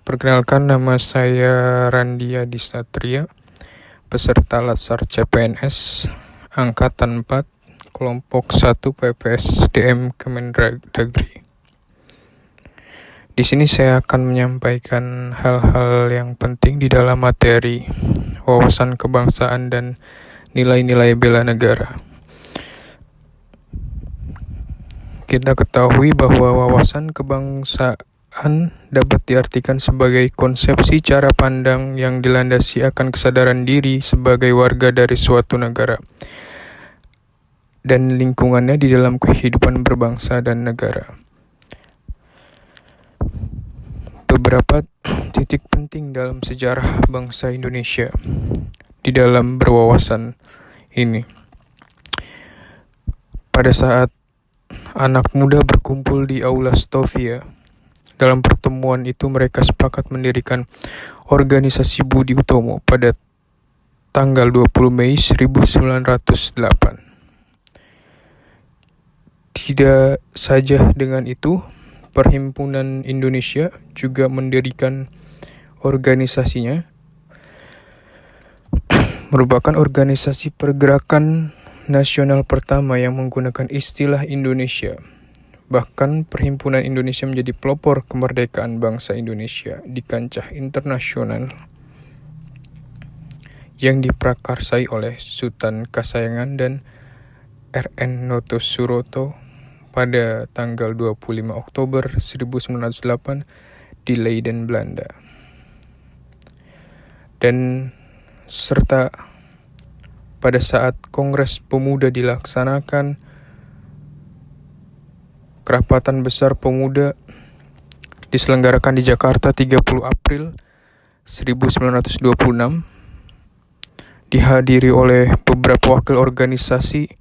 Perkenalkan, nama saya Randi Adi Satria, peserta Latsar CPNS Angkatan 4, Kelompok 1 PPSDM Kemendagri. Di sini saya akan menyampaikan hal-hal yang penting di dalam materi wawasan kebangsaan dan nilai-nilai bela negara. Kita ketahui bahwa wawasan kebangsaan dapat diartikan sebagai konsepsi cara pandang yang dilandasi akan kesadaran diri sebagai warga dari suatu negara dan lingkungannya di dalam kehidupan berbangsa dan negara. Beberapa titik penting dalam sejarah bangsa Indonesia di dalam berwawasan ini. Pada saat anak muda berkumpul di Aula Stovia, dalam pertemuan itu mereka sepakat mendirikan organisasi Budi Utomo pada tanggal 20 Mei 1908. Tidak saja dengan itu, Perhimpunan Indonesia juga mendirikan organisasinya, merupakan organisasi pergerakan nasional pertama yang menggunakan istilah Indonesia. Bahkan Perhimpunan Indonesia menjadi pelopor kemerdekaan bangsa Indonesia di kancah internasional yang diprakarsai oleh Sultan Kasayangan dan R.N. Noto Suroto pada tanggal 25 Oktober 1908 di Leiden, Belanda. Dan serta pada saat Kongres Pemuda dilaksanakan, Kerapatan Besar Pemuda diselenggarakan di Jakarta 30 April 1926, dihadiri oleh beberapa wakil organisasi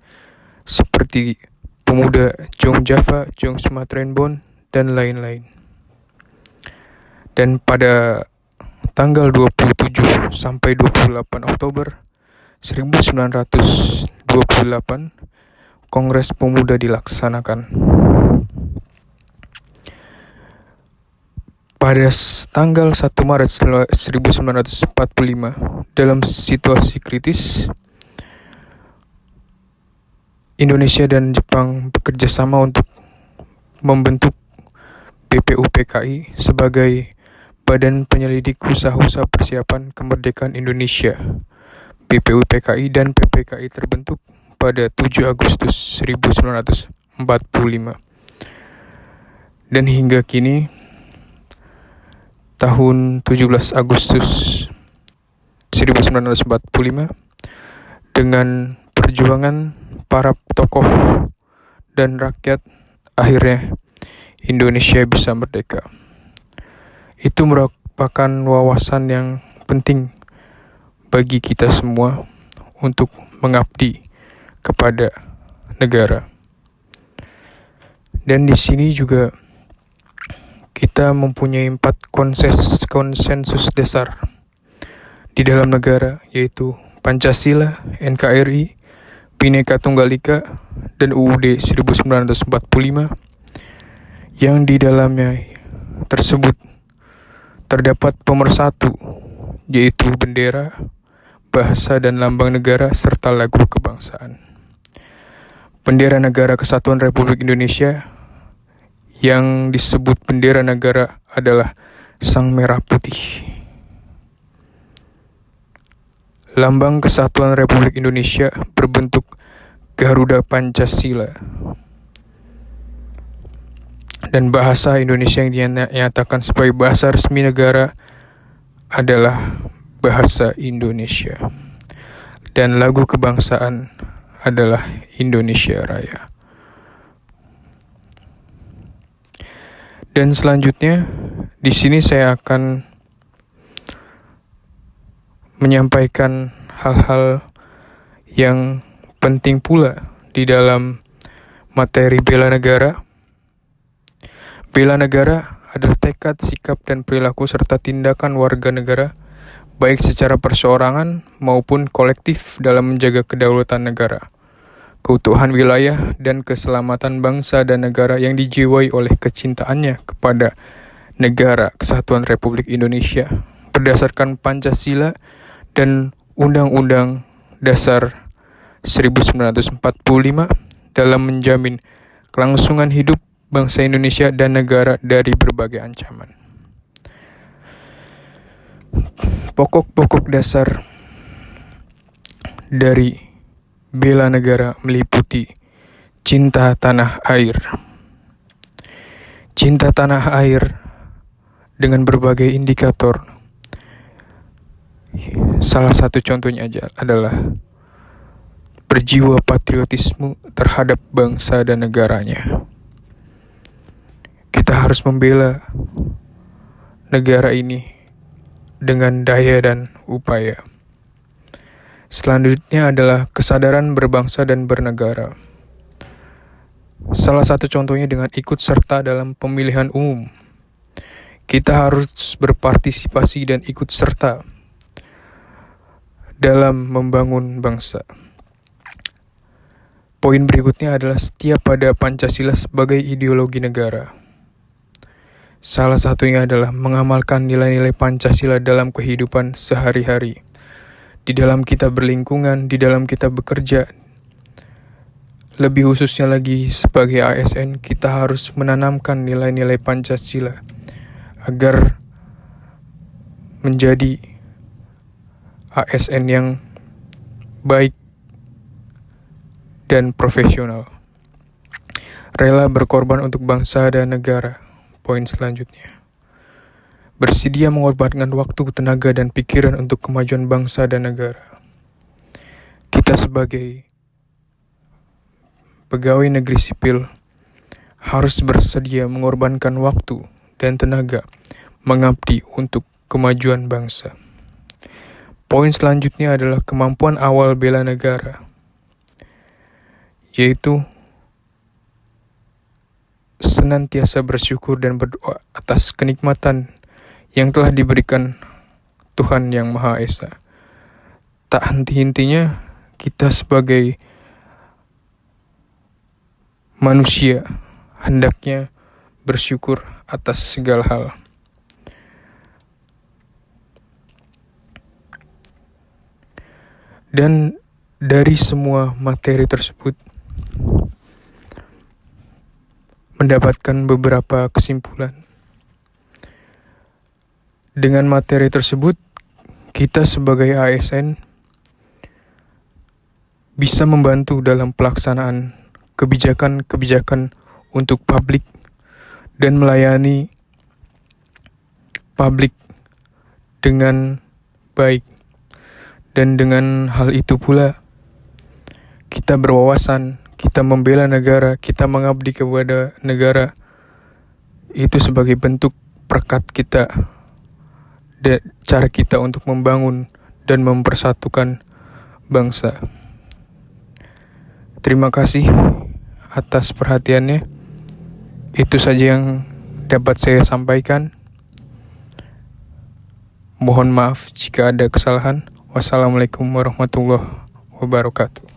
seperti Pemuda Jong Java, Jong Sumatera Bond, dan lain-lain. Dan pada tanggal 27 sampai 28 Oktober 1928, Kongres Pemuda dilaksanakan. Pada tanggal 1 Maret 1945, dalam situasi kritis, Indonesia dan Jepang bekerja sama untuk membentuk BPUPKI sebagai Badan Penyelidik Usaha-Usaha Persiapan Kemerdekaan Indonesia. BPUPKI dan PPKI terbentuk pada 7 Agustus 1945. Dan hingga kini, tahun 17 Agustus 1945, dengan perjuangan para tokoh dan rakyat, akhirnya Indonesia bisa merdeka. Itu merupakan wawasan yang penting bagi kita semua untuk mengabdi kepada negara. Dan di sini juga kita mempunyai 4 konsensus dasar di dalam negara, yaitu Pancasila, NKRI, Bhinneka Tunggal Ika, dan UUD 1945, yang di dalamnya tersebut terdapat pemersatu, yaitu bendera, bahasa dan lambang negara, serta lagu kebangsaan. Bendera Negara Kesatuan Republik Indonesia yang disebut bendera negara adalah Sang Merah Putih. Lambang Kesatuan Republik Indonesia berbentuk Garuda Pancasila. Dan bahasa Indonesia yang dinyatakan sebagai bahasa resmi negara adalah bahasa Indonesia. Dan lagu kebangsaan adalah Indonesia Raya. Dan selanjutnya, di sini saya akan menyampaikan hal-hal yang penting pula di dalam materi bela negara. Bela negara adalah tekad, sikap, dan perilaku serta tindakan warga negara, baik secara perseorangan maupun kolektif dalam menjaga kedaulatan negara, keutuhan wilayah, dan keselamatan bangsa dan negara yang dijiwai oleh kecintaannya kepada Negara Kesatuan Republik Indonesia berdasarkan Pancasila dan Undang-Undang Dasar 1945 dalam menjamin kelangsungan hidup bangsa Indonesia dan negara dari berbagai ancaman. Pokok-pokok dasar dari bela negara meliputi cinta tanah air. Cinta tanah air dengan berbagai indikator. Salah satu contohnya aja adalah berjiwa patriotisme terhadap bangsa dan negaranya. Kita harus membela negara ini dengan daya dan upaya. Selanjutnya adalah kesadaran berbangsa dan bernegara. Salah satu contohnya dengan ikut serta dalam pemilihan umum. Kita harus berpartisipasi dan ikut serta dalam membangun bangsa. Poin berikutnya adalah setia pada Pancasila sebagai ideologi negara. Salah satunya adalah mengamalkan nilai-nilai Pancasila dalam kehidupan sehari-hari. Di dalam kita berlingkungan, di dalam kita bekerja. Lebih khususnya lagi sebagai ASN, kita harus menanamkan nilai-nilai Pancasila agar menjadi ASN yang baik dan profesional. Rela berkorban untuk bangsa dan negara. Poin selanjutnya. Bersedia mengorbankan waktu, tenaga, dan pikiran untuk kemajuan bangsa dan negara. Kita sebagai pegawai negeri sipil harus bersedia mengorbankan waktu dan tenaga mengabdi untuk kemajuan bangsa. Poin selanjutnya adalah kemampuan awal bela negara, yaitu senantiasa bersyukur dan berdoa atas kenikmatan yang telah diberikan Tuhan Yang Maha Esa. Tak henti-hentinya kita sebagai manusia hendaknya bersyukur atas segala hal. Dan dari semua materi tersebut mendapatkan beberapa kesimpulan. Dengan materi tersebut, kita sebagai ASN bisa membantu dalam pelaksanaan kebijakan-kebijakan untuk publik dan melayani publik dengan baik. Dan dengan hal itu pula, kita berwawasan, kita membela negara, kita mengabdi kepada negara. Itu sebagai bentuk perekat kita, cara kita untuk membangun dan mempersatukan bangsa. Terima kasih atas perhatiannya. Itu saja yang dapat saya sampaikan. Mohon maaf jika ada kesalahan. Wassalamualaikum warahmatullahi wabarakatuh.